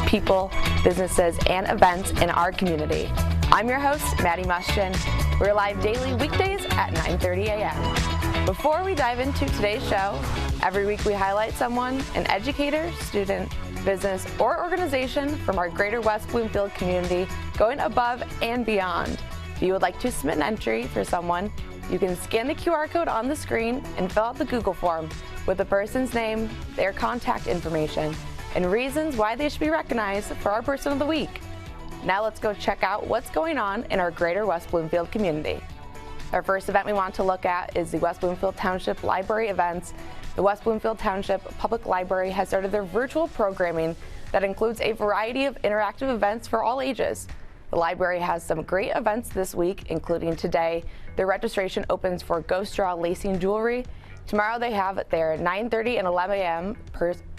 people, businesses, and events in our community. I'm your host, Maddie Muschin. We're live daily weekdays at 9:30 a.m. Before we dive into today's show, every week we highlight someone, an educator, student, business, or organization from our greater West Bloomfield community going above and beyond. If you would like to submit an entry for someone, you can scan the QR code on the screen and fill out the Google form with the person's name, their contact information, and reasons why they should be recognized for our Person of the Week. Now let's go check out what's going on in our greater West Bloomfield community. Our first event we want to look at is the West Bloomfield Township Library events. The West Bloomfield Township Public Library has started their virtual programming that includes a variety of interactive events for all ages. The library has some great events this week, including today. Their registration opens for Ghost Draw Lacing Jewelry. Tomorrow they have their 9:30 and 11 a.m.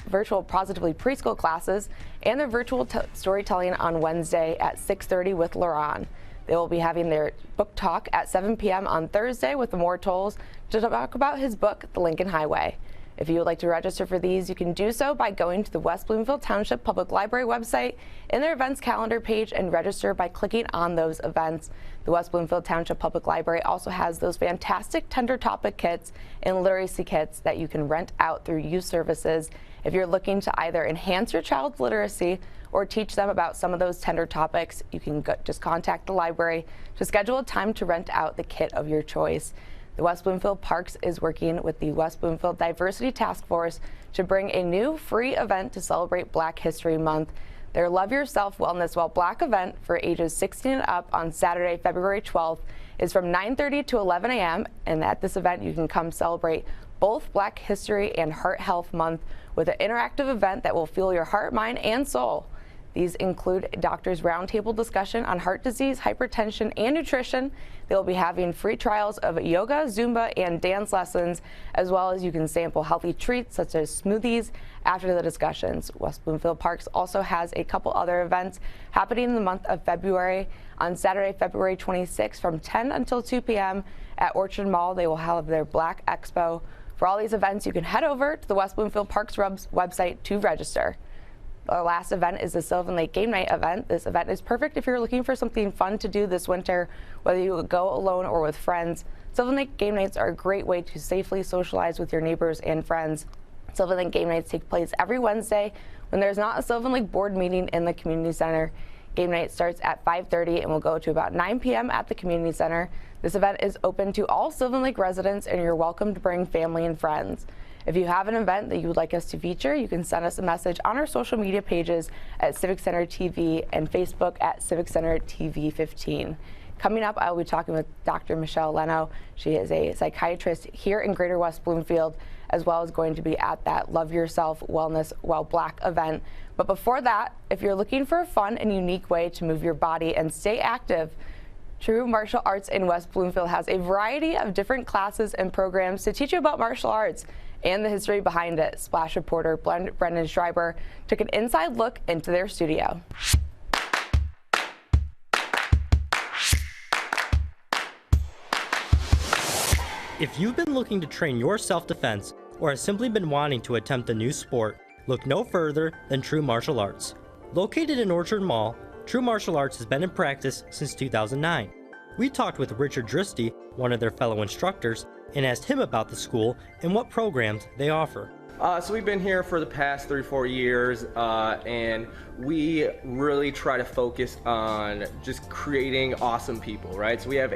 virtual Positively Preschool classes and their virtual storytelling on Wednesday at 6:30 with Lauren. They will be having their book talk at 7 p.m. on Thursday with More Tolls to talk about his book, The Lincoln Highway. If you would like to register for these, you can do so by going to the West Bloomfield Township Public Library website in their events calendar page and register by clicking on those events. The West Bloomfield Township Public Library also has those fantastic tender topic kits and literacy kits that you can rent out through youth services. If you're looking to either enhance your child's literacy or teach them about some of those tender topics, you can just contact the library to schedule a time to rent out the kit of your choice. The West Bloomfield Parks is working with the West Bloomfield Diversity Task Force to bring a new free event to celebrate Black History Month. Their Love Yourself Wellness While Black event for ages 16 and up on Saturday, February 12th is from 9:30 to 11 a.m. And at this event, you can come celebrate both Black History and Heart Health Month with an interactive event that will fuel your heart, mind, and soul. These include doctors' roundtable discussion on heart disease, hypertension, and nutrition. They will be having free trials of yoga, Zumba, and dance lessons, as well as you can sample healthy treats such as smoothies after the discussions. West Bloomfield Parks also has a couple other events happening in the month of February. On Saturday, February 26th from 10 until 2 p.m. at Orchard Mall, they will have their Black Expo. For all these events, you can head over to the West Bloomfield Parks website to register. Our last event is the Sylvan Lake Game Night event. This event is perfect if you're looking for something fun to do this winter, whether you go alone or with friends. Sylvan Lake Game Nights are a great way to safely socialize with your neighbors and friends. Sylvan Lake Game Nights take place every Wednesday when there's not a Sylvan Lake board meeting in the community center. Game night starts at 5:30 and will go to about 9 p.m. at the community center. This event is open to all Sylvan Lake residents, and you're welcome to bring family and friends. If you have an event that you would like us to feature, you can send us a message on our social media pages at Civic Center TV and Facebook at Civic Center TV 15. Coming up, I will be talking with Dr. Michele Leno. She is a psychiatrist here in Greater West Bloomfield, as well as going to be at that Love Yourself Wellness While Black event. But before that, if you're looking for a fun and unique way to move your body and stay active, True Martial Arts in West Bloomfield has a variety of different classes and programs to teach you about martial arts and the history behind it. Splash reporter Brendan Schreiber took an inside look into their studio. If you've been looking to train your self-defense or have simply been wanting to attempt a new sport, look no further than True Martial Arts. Located in Orchard Mall, True Martial Arts has been in practice since 2009. We talked with Richard Dristy, one of their fellow instructors, and asked him about the school and what programs they offer. So we've been here for the past 3-4 years, and we really try to focus on just creating awesome people, right? So we have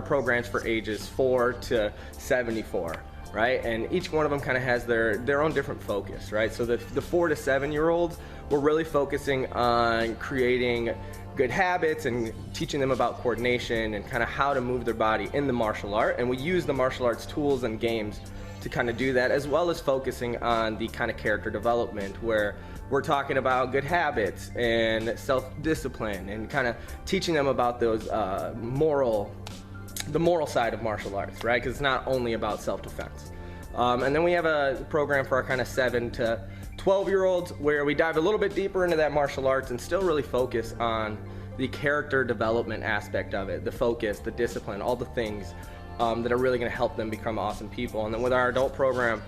programs for ages 4 to 74, right? And each one of them kind of has their own different focus, right? So the 4 to 7-year-olds, we're really focusing on creating good habits and teaching them about coordination and kind of how to move their body in the martial art. And we use the martial arts tools and games to kind of do that, as well as focusing on the kind of character development where we're talking about good habits and self-discipline and kind of teaching them about those the moral side of martial arts, right? Because it's not only about self-defense. And then we have a program for our kind of 7 to 12-year-olds where we dive a little bit deeper into that martial arts and still really focus on the character development aspect of it, the focus, the discipline, all the things that are really going to help them become awesome people. And then with our adult program,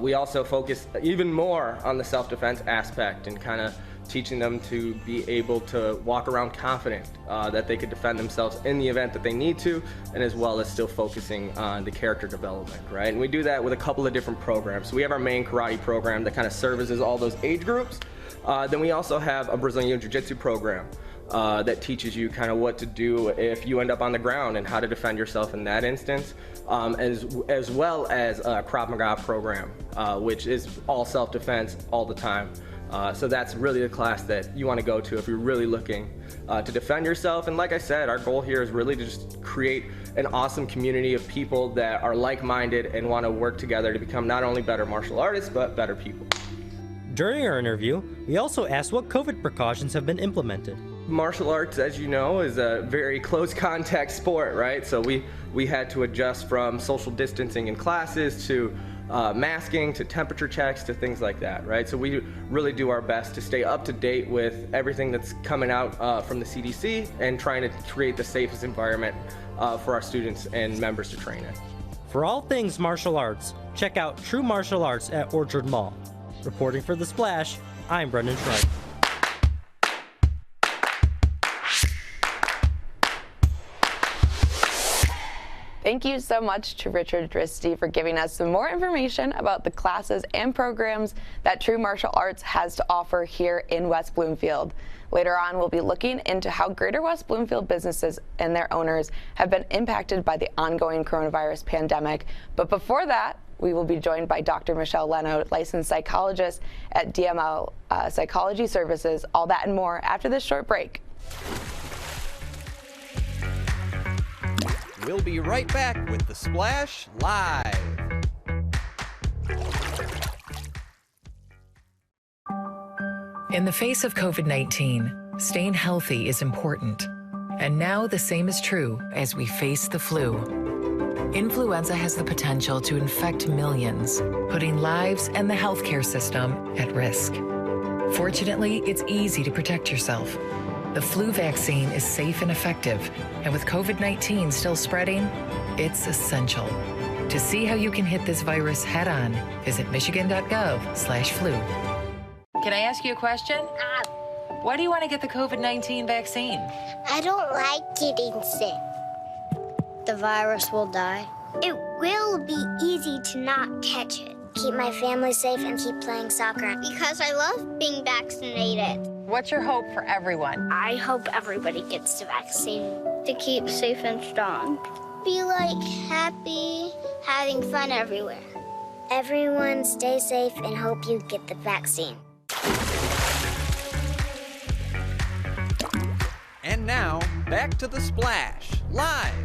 we also focus even more on the self-defense aspect and kind of teaching them to be able to walk around confident, that they could defend themselves in the event that they need to, and as well as still focusing on the character development, right? And we do that with a couple of different programs. So we have our main karate program that kind of services all those age groups. Then we also have a Brazilian Jiu-Jitsu program that teaches you kind of what to do if you end up on the ground and how to defend yourself in that instance, as well as a Krav Maga program, which is all self-defense all the time. So that's really the class that you want to go to if you're really looking to defend yourself. And like I said, our goal here is really to just create an awesome community of people that are like-minded and want to work together to become not only better martial artists, but better people. During our interview, we also asked what COVID precautions have been implemented. Martial arts, as you know, is a very close contact sport, right? So we had to adjust from social distancing in classes to masking to temperature checks to things like that, right? So we really do our best to stay up to date with everything that's coming out from the CDC and trying to create the safest environment for our students and members to train in. For all things martial arts, check out True Martial Arts at Orchard Mall. Reporting for The Splash, I'm Brendan Schreiber. Thank you so much to Richard Dristy for giving us some more information about the classes and programs that True Martial Arts has to offer here in West Bloomfield. Later on, we'll be looking into how Greater West Bloomfield businesses and their owners have been impacted by the ongoing coronavirus pandemic. But before that, we will be joined by Dr. Michele Leno, licensed psychologist at DML Psychology Services. All that and more after this short break. We'll be right back with The Splash Live. In the face of COVID-19, staying healthy is important. And now the same is true as we face the flu. Influenza has the potential to infect millions, putting lives and the healthcare system at risk. Fortunately, it's easy to protect yourself. The flu vaccine is safe and effective, and with COVID-19 still spreading, it's essential. To see how you can hit this virus head-on, visit michigan.gov/flu. Can I ask you a question? Why do you want to get the COVID-19 vaccine? I don't like getting sick. The virus will die. It will be easy to not catch it. Keep my family safe and keep playing soccer. Because I love being vaccinated. What's your hope for everyone? I hope everybody gets the vaccine. To keep safe and strong. Be like happy, having fun everywhere. Everyone stay safe and hope you get the vaccine. And now, back to The Splash Live.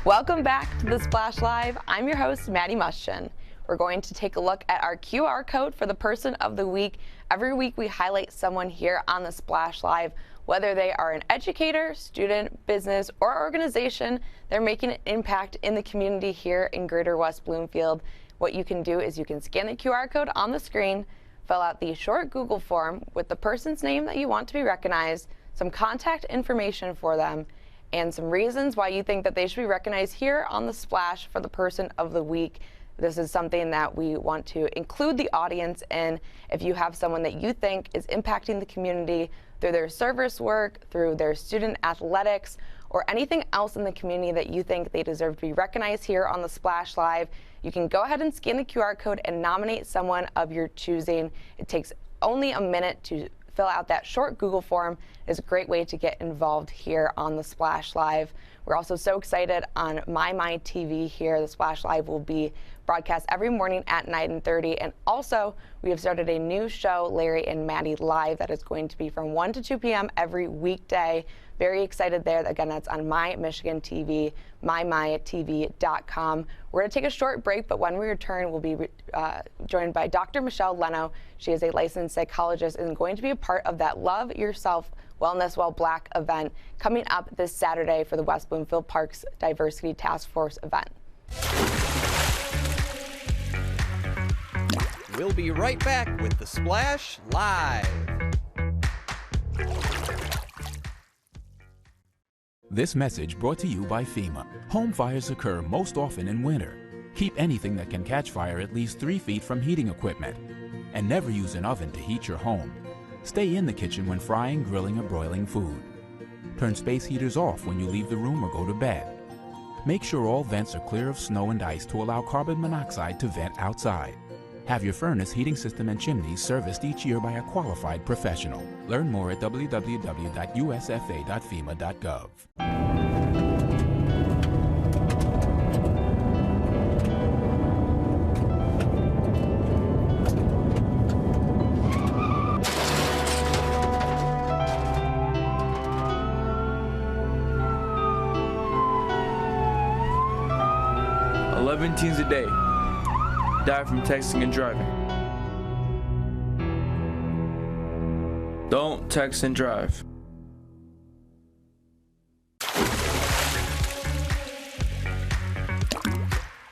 Welcome back to The Splash Live. I'm your host, Maddie Muschin. We're going to take a look at our QR code for the Person of the Week. Every week we highlight someone here on The Splash Live, whether they are an educator, student, business, or organization. They're making an impact in the community here in Greater West Bloomfield. What you can do is you can scan the QR code on the screen, fill out the short Google form with the person's name that you want to be recognized, some contact information for them, and some reasons why you think that they should be recognized here on The Splash for the Person of the Week. This is something that we want to include the audience in. If you have someone that you think is impacting the community through their service work, through their student athletics, or anything else in the community that you think they deserve to be recognized here on The Splash Live, you can go ahead and scan the QR code and nominate someone of your choosing. It takes only a minute to fill out that short Google form. It's a great way to get involved here on The Splash Live. We're also so excited on My TV here. The Splash Live will be broadcast every morning at 9:30. And also, we have started a new show, Larry and Maddie Live, that is going to be from 1 to 2 p.m. every weekday. Very excited there. Again, that's on My Michigan TV, mymytv.com. We're going to take a short break, but when we return, we'll be joined by Dr. Michele Leno. She is a licensed psychologist and going to be a part of that Love Yourself Wellness While Black event coming up this Saturday for the West Bloomfield Parks Diversity Task Force event. We'll be right back with The Splash Live. This message brought to you by FEMA. Home fires occur most often in winter. Keep anything that can catch fire at least 3 feet from heating equipment. And never use an oven to heat your home. Stay in the kitchen when frying, grilling, or broiling food. Turn space heaters off when you leave the room or go to bed. Make sure all vents are clear of snow and ice to allow carbon monoxide to vent outside. Have your furnace, heating system, and chimneys serviced each year by a qualified professional. Learn more at www.usfa.fema.gov. 11 teens a day die from texting and driving. Don't text and drive.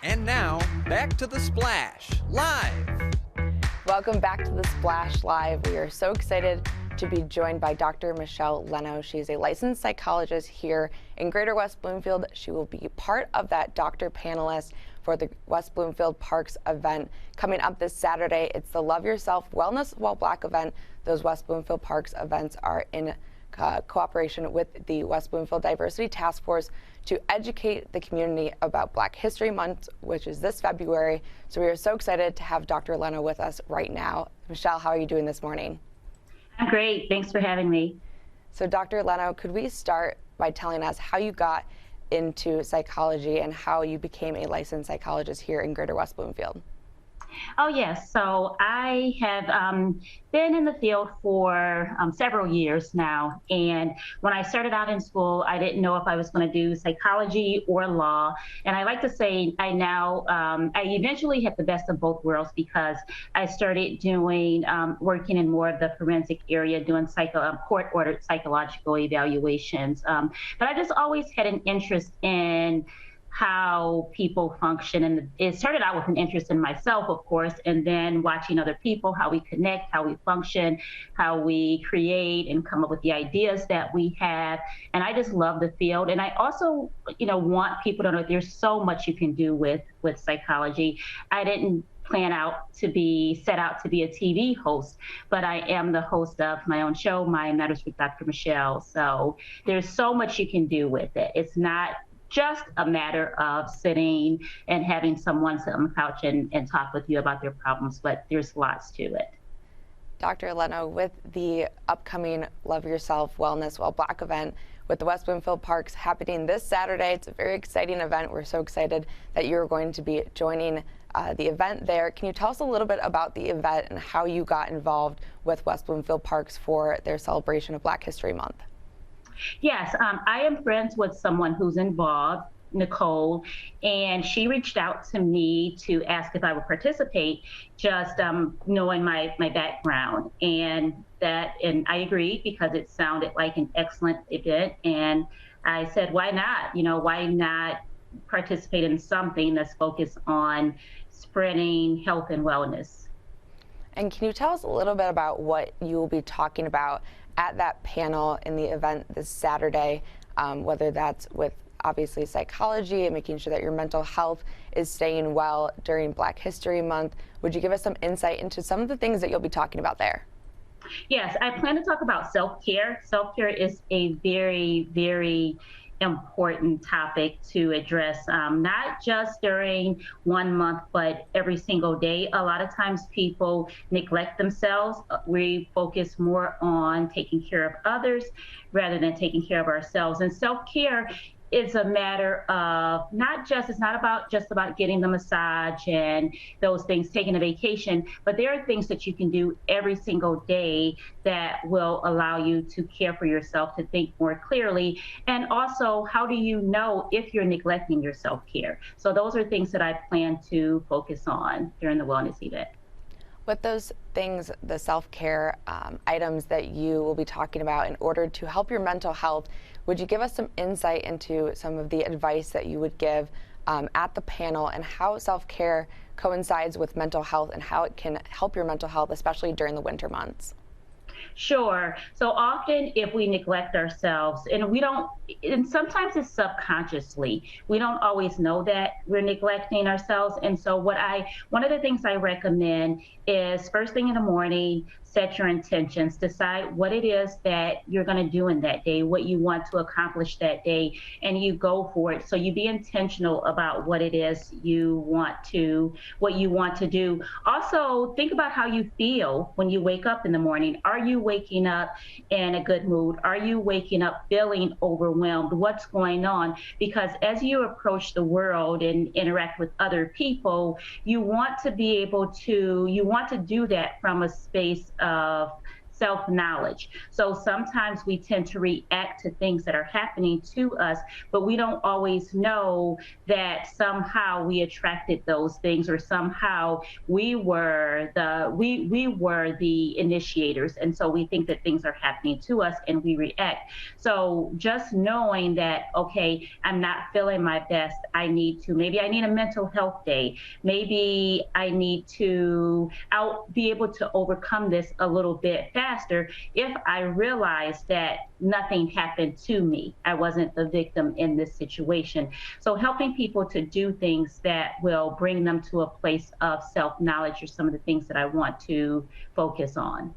And now, back to The Splash, live. Welcome back to The Splash Live. We are so excited to be joined by Dr. Michele Leno. She's a licensed psychologist here in Greater West Bloomfield. She will be part of that doctor panelist for the West Bloomfield Parks event coming up this Saturday. It's the Love Yourself Wellness While Black event. Those West Bloomfield Parks events are in cooperation with the West Bloomfield Diversity Task Force to educate the community about Black History Month, which is this February. So we are so excited to have Dr. Leno with us right now. Michele, how are you doing this morning? I'm great. Thanks for having me. So Dr. Leno, could we start by telling us how you got into psychology and how you became a licensed psychologist here in Greater West Bloomfield? Oh, yes. So I have been in the field for several years now. And when I started out in school, I didn't know if I was going to do psychology or law. And I like to say I eventually had the best of both worlds because I started doing working in more of the forensic area, doing court-ordered psychological evaluations. But I just always had an interest in how people function. And it started out with an interest in myself, of course, and then watching other people, how we connect, how we function, how we create and come up with the ideas that we have. And I just love the field. And I also, want people to know there's so much you can do with psychology. I didn't set out to be a TV host, but I am the host of my own show, My Matters with Dr. Michele. So there's so much you can do with it. It's not just a matter of sitting and having someone sit on the couch and talk with you about their problems, but there's lots to it. Dr. Leno, with the upcoming Love Yourself Wellness While Black event with the West Bloomfield Parks happening this Saturday, it's a very exciting event. We're so excited that you're going to be joining the event there. Can you tell us a little bit about the event and how you got involved with West Bloomfield Parks for their celebration of Black History Month? Yes, I am friends with someone who's involved, Nicole, and she reached out to me to ask if I would participate, just knowing my background. And I agreed because it sounded like an excellent event. And I said, why not? Why not participate in something that's focused on spreading health and wellness? And can you tell us a little bit about what you will be talking about at that panel in the event this Saturday, whether that's with obviously psychology and making sure that your mental health is staying well during Black History Month? Would you give us some insight into some of the things that you'll be talking about there? Yes, I plan to talk about self-care. Self-care is a very, very important topic to address, not just during 1 month, but every single day. A lot of times people neglect themselves. We focus more on taking care of others rather than taking care of ourselves. And self-care is a matter of it's not just about getting the massage and those things, taking a vacation, but there are things that you can do every single day that will allow you to care for yourself, to think more clearly. And also, how do you know if you're neglecting your self-care? So those are things that I plan to focus on during the wellness event. With those things, the self-care items that you will be talking about in order to help your mental health, would you give us some insight into some of the advice that you would give at the panel and how self-care coincides with mental health and how it can help your mental health, especially during the winter months? Sure. So often if we neglect ourselves and sometimes it's subconsciously, we don't always know that we're neglecting ourselves. And so one of the things I recommend is first thing in the morning, set your intentions, decide what it is that you're going to do in that day, what you want to accomplish that day, and you go for it. So you be intentional about what it is what you want to do. Also, think about how you feel when you wake up in the morning. Are you waking up in a good mood? Are you waking up feeling overwhelmed? What's going on? Because as you approach the world and interact with other people, you want to do that from a space of self-knowledge. So sometimes we tend to react to things that are happening to us, but we don't always know that somehow we attracted those things, or somehow we were the initiators. And so we think that things are happening to us and we react. So just knowing that, okay, I'm not feeling my best. Maybe I need a mental health day. Maybe I need to, I'll be able to overcome this a little bit faster if I realize that nothing happened to me. I wasn't the victim in this situation. So helping people to do things that will bring them to a place of self-knowledge are some of the things that I want to focus on.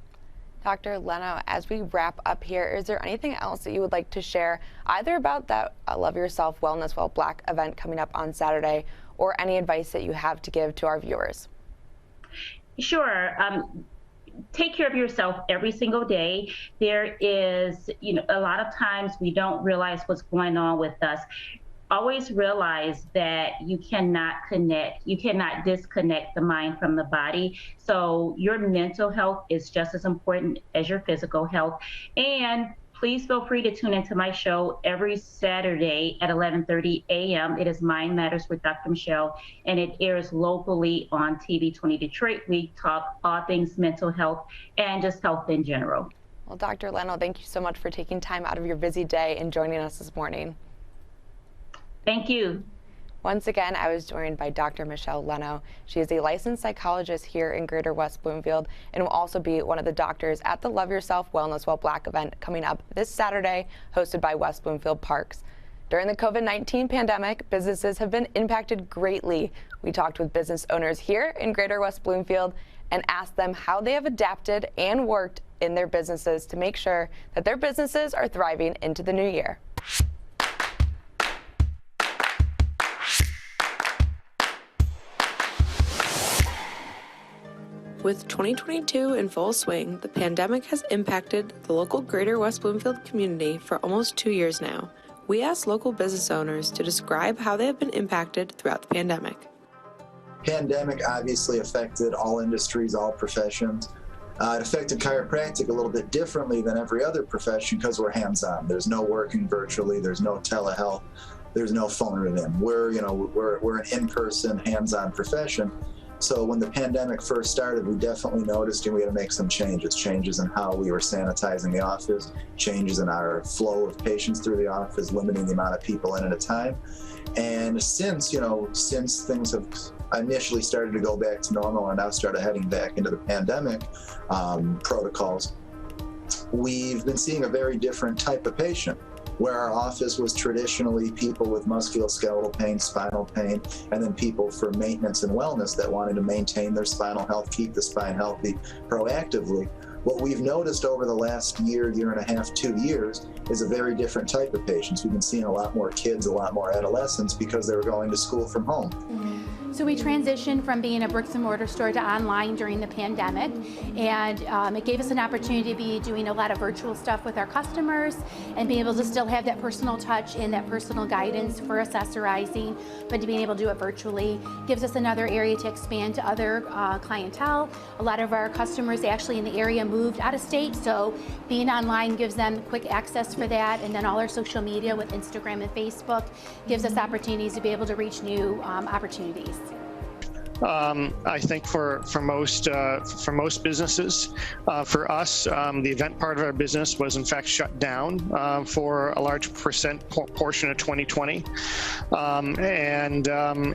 Dr. Leno, as we wrap up here, is there anything else that you would like to share, either about that Love Yourself Wellness While Black event coming up on Saturday, or any advice that you have to give to our viewers? Sure. Take care of yourself every single day. There is, a lot of times we don't realize what's going on with us. Always realize that you cannot disconnect the mind from the body. So your mental health is just as important as your physical health. And please feel free to tune into my show every Saturday at 11:30 a.m. It is Mind Matters with Dr. Michele, and it airs locally on TV 20 Detroit. We talk all things mental health and just health in general. Well, Dr. Leno, thank you so much for taking time out of your busy day and joining us this morning. Thank you. Once again, I was joined by Dr. Michele Leno. She is a licensed psychologist here in Greater West Bloomfield and will also be one of the doctors at the Love Yourself Wellness While Black event coming up this Saturday, hosted by West Bloomfield Parks. During the COVID-19 pandemic, businesses have been impacted greatly. We talked with business owners here in Greater West Bloomfield and asked them how they have adapted and worked in their businesses to make sure that their businesses are thriving into the new year. With 2022 in full swing, the pandemic has impacted the local Greater West Bloomfield community for almost 2 years now. We asked local business owners to describe how they have been impacted throughout the pandemic. Pandemic obviously affected all industries, all professions. It affected chiropractic a little bit differently than every other profession because we're hands-on. There's no working virtually. There's no telehealth. There's no phone it in. We're an in-person, hands-on profession. So when the pandemic first started, we definitely noticed and we had to make some changes in how we were sanitizing the office, changes in our flow of patients through the office, limiting the amount of people in at a time. And since things have initially started to go back to normal and now started heading back into the pandemic protocols, we've been seeing a very different type of patient. Where our office was traditionally people with musculoskeletal pain, spinal pain, and then people for maintenance and wellness that wanted to maintain their spinal health, keep the spine healthy proactively. What we've noticed over the last year and a half, 2 years, is a very different type of patients. We've been seeing a lot more kids, a lot more adolescents because they were going to school from home. So we transitioned from being a bricks and mortar store to online during the pandemic, and it gave us an opportunity to be doing a lot of virtual stuff with our customers and be able to still have that personal touch and that personal guidance for accessorizing, but to being able to do it virtually gives us another area to expand to other clientele. A lot of our customers actually in the area moved out of state, so being online gives them quick access for that, and then all our social media with Instagram and Facebook gives us opportunities to be able to reach new opportunities. I think for most businesses, for us, the event part of our business was in fact shut down for a large portion of 2020, and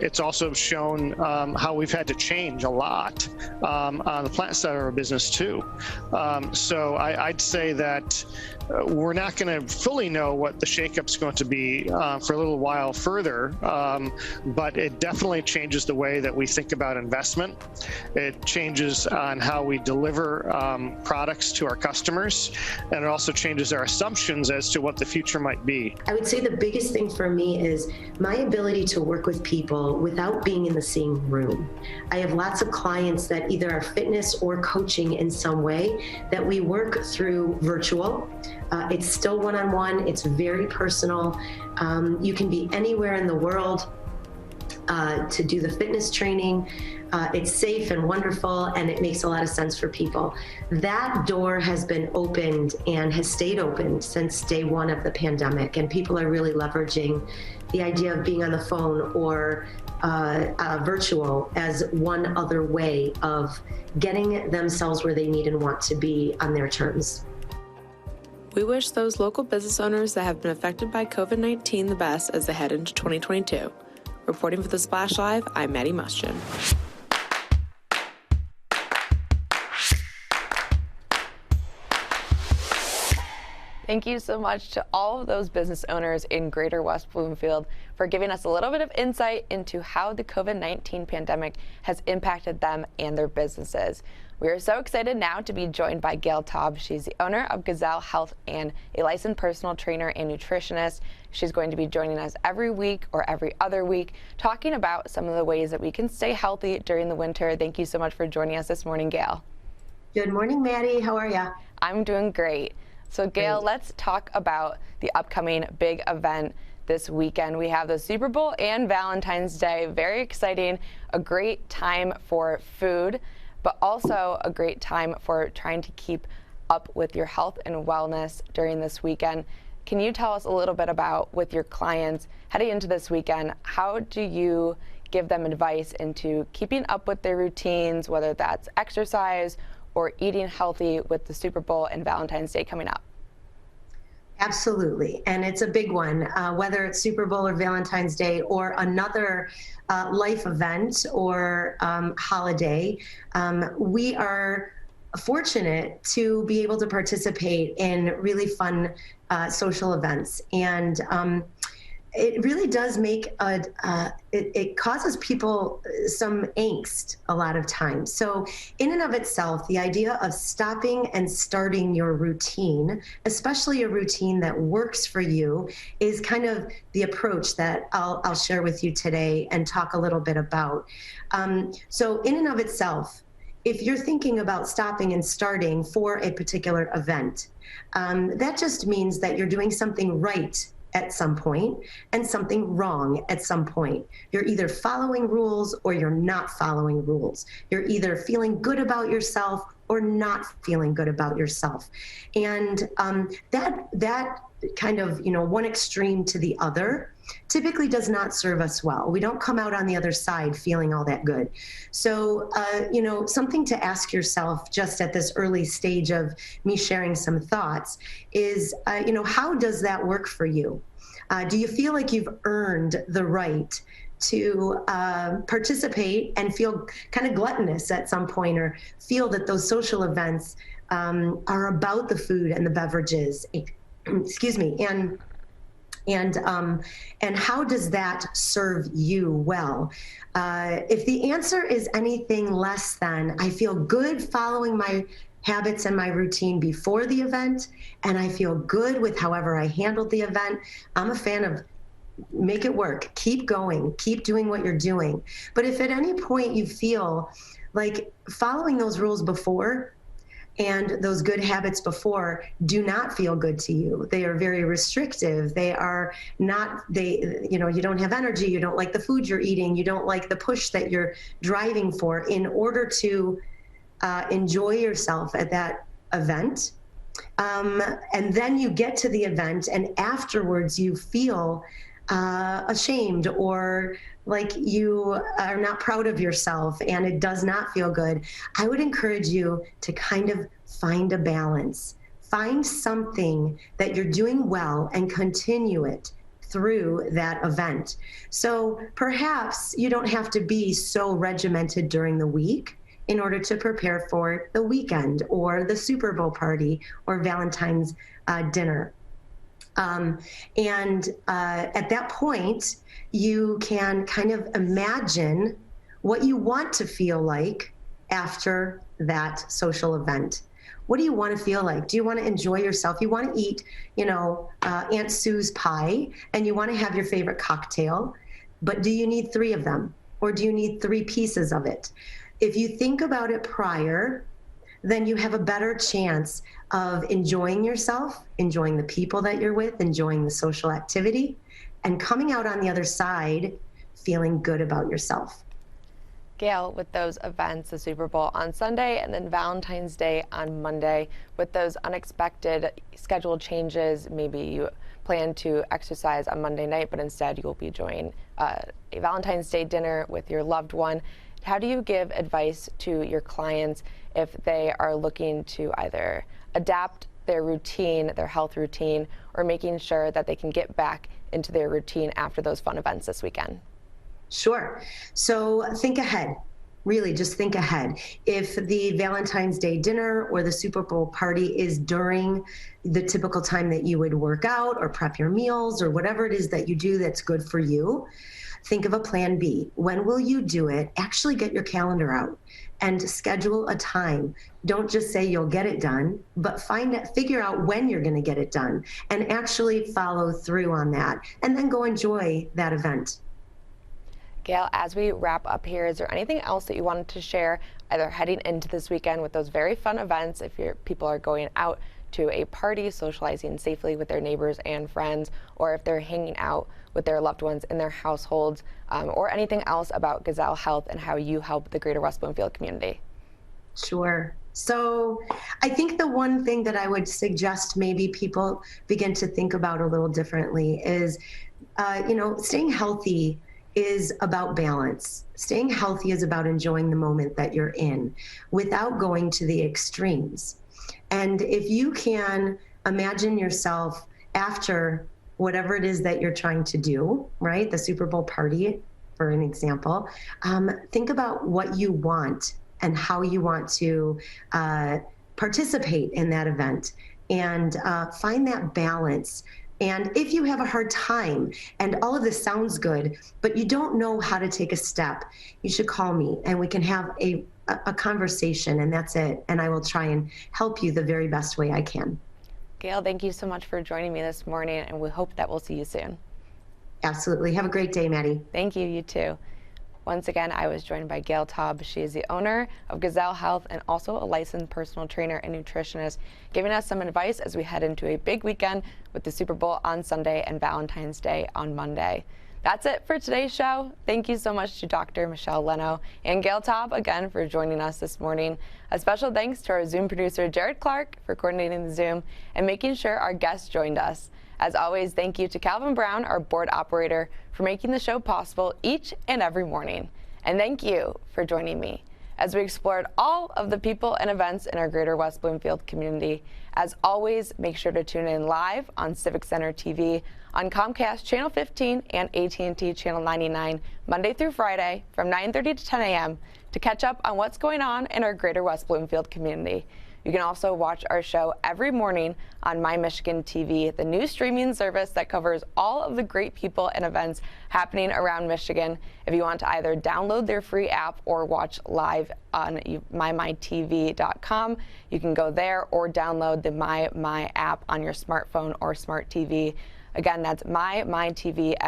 it's also shown how we've had to change a lot on the plant side of our business too. So I'd say that we're not going to fully know what the shakeup's going to be for a little while further, but it definitely changes the way that we think think about investment. It changes on how we deliver products to our customers, and it also changes our assumptions as to what the future might be. I would say the biggest thing for me is my ability to work with people without being in the same room. I have lots of clients that either are fitness or coaching in some way that we work through virtual. It's still one-on-one, it's very personal. You can be anywhere in the world to do the fitness training. It's safe and wonderful, and it makes a lot of sense for people. That door has been opened and has stayed open since day one of the pandemic, and people are really leveraging the idea of being on the phone or virtual as one other way of getting themselves where they need and want to be on their terms. We wish those local business owners that have been affected by COVID-19 the best as they head into 2022. Reporting for The Splash Live, I'm Maddie Muschin. Thank you so much to all of those business owners in Greater West Bloomfield for giving us a little bit of insight into how the COVID-19 pandemic has impacted them and their businesses. We are so excited now to be joined by Gayle Taub. She's the owner of Gazelle Health and a licensed personal trainer and nutritionist. She's going to be joining us every week or every other week, talking about some of the ways that we can stay healthy during the winter. Thank you so much for joining us this morning, Gayle. Good morning, Maddie. How are you? I'm doing great. So Gayle, let's talk about the upcoming big event this weekend. We have the Super Bowl and Valentine's Day. Very exciting, a great time for food, but also a great time for trying to keep up with your health and wellness during this weekend. Can you tell us a little bit about, with your clients heading into this weekend, how do you give them advice into keeping up with their routines, whether that's exercise or eating healthy with the Super Bowl and Valentine's Day coming up? Absolutely, and it's a big one, whether it's Super Bowl or Valentine's Day or another life event or holiday. We are fortunate to be able to participate in really fun social events, and it really does make it causes people some angst a lot of times. So in and of itself, the idea of stopping and starting your routine, especially a routine that works for you, is kind of the approach that I'll share with you today and talk a little bit about. So in and of itself, if you're thinking about stopping and starting for a particular event, that just means that you're doing something right at some point and something wrong at some point. You're either following rules or you're not following rules. You're either feeling good about yourself or not feeling good about yourself. And that kind of, one extreme to the other typically does not serve us well. We don't come out on the other side feeling all that good. So, something to ask yourself just at this early stage of me sharing some thoughts is, how does that work for you? Do you feel like you've earned the right to participate and feel kind of gluttonous at some point, or feel that those social events are about the food and the beverages? Excuse me. And how does that serve you well? If the answer is anything less than, I feel good following my habits and my routine before the event, and I feel good with however I handled the event, I'm a fan of make it work. Keep going. Keep doing what you're doing. But if at any point you feel like following those rules before and those good habits before do not feel good to you, they are very restrictive, they are not, you don't have energy, you don't like the food you're eating, you don't like the push that you're driving for in order to enjoy yourself at that event. And then you get to the event and afterwards you feel ashamed or like you are not proud of yourself and it does not feel good. I would encourage you to kind of find a balance. Find something that you're doing well and continue it through that event. So perhaps you don't have to be so regimented during the week in order to prepare for the weekend or the Super Bowl party or Valentine's dinner. And at that point, you can kind of imagine what you want to feel like after that social event. What do you want to feel like? Do you want to enjoy yourself? You want to eat, Aunt Sue's pie, and you want to have your favorite cocktail, but do you need 3 of them? Or do you need 3 pieces of it? If you think about it prior, then you have a better chance of enjoying yourself, enjoying the people that you're with, enjoying the social activity, and coming out on the other side feeling good about yourself. Gayle, with those events, the Super Bowl on Sunday and then Valentine's Day on Monday, with those unexpected schedule changes, maybe you plan to exercise on Monday night, but instead you will be enjoying a Valentine's Day dinner with your loved one. How do you give advice to your clients if they are looking to either adapt their routine, their health routine, or making sure that they can get back into their routine after those fun events this weekend? Sure. So think ahead. Really, just think ahead. If the Valentine's Day dinner or the Super Bowl party is during the typical time that you would work out or prep your meals or whatever it is that you do that's good for you, think of a plan B. When will you do it? Actually get your calendar out and schedule a time. Don't just say you'll get it done, but figure out when you're going to get it done and actually follow through on that, and then go enjoy that event. Gayle, as we wrap up here, is there anything else that you wanted to share, either heading into this weekend with those very fun events, if people are going out to a party, socializing safely with their neighbors and friends, or if they're hanging out with their loved ones in their households, or anything else about Gazelle Health and how you help the greater West Bloomfield community? Sure. So I think the one thing that I would suggest maybe people begin to think about a little differently is, staying healthy is about balance. Staying healthy is about enjoying the moment that you're in without going to the extremes. And if you can imagine yourself after whatever it is that you're trying to do, right? The Super Bowl party, for an example, think about what you want and how you want to participate in that event, and find that balance. And if you have a hard time and all of this sounds good, but you don't know how to take a step, you should call me and we can have a conversation, and that's it. And I will try and help you the very best way I can. Gayle, thank you so much for joining me this morning, and we hope that we'll see you soon. Absolutely. Have a great day, Maddie. Thank you. You too. Once again, I was joined by Gayle Taub. She is the owner of Gazelle Health and also a licensed personal trainer and nutritionist, giving us some advice as we head into a big weekend with the Super Bowl on Sunday and Valentine's Day on Monday. That's it for today's show. Thank you so much to Dr. Michele Leno and Gayle Taub again for joining us this morning. A special thanks to our Zoom producer, Jared Clark, for coordinating the Zoom and making sure our guests joined us. As always, thank you to Calvin Brown, our board operator, for making the show possible each and every morning. And thank you for joining me as we explored all of the people and events in our greater West Bloomfield community. As always, make sure to tune in live on Civic Center TV on Comcast Channel 15 and AT&T Channel 99 Monday through Friday from 9:30 to 10 a.m. to catch up on what's going on in our greater West Bloomfield community. You can also watch our show every morning on My Michigan TV, the new streaming service that covers all of the great people and events happening around Michigan. If you want to either download their free app or watch live on mymytv.com, you can go there or download the My app on your smartphone or smart TV. Again, that's mymytv,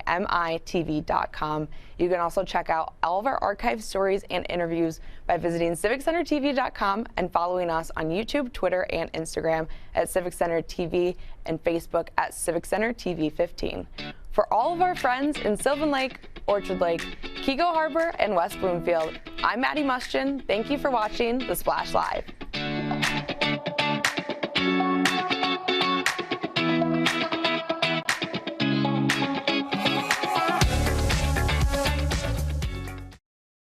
mymytv.com. You can also check out all of our archived stories and interviews by visiting civiccentertv.com and following us on YouTube, Twitter, and Instagram at Civic Center TV and Facebook at Civic Center TV 15. For all of our friends in Sylvan Lake, Orchard Lake, Keego Harbor, and West Bloomfield, I'm Maddie Muschin. Thank you for watching The Splash Live.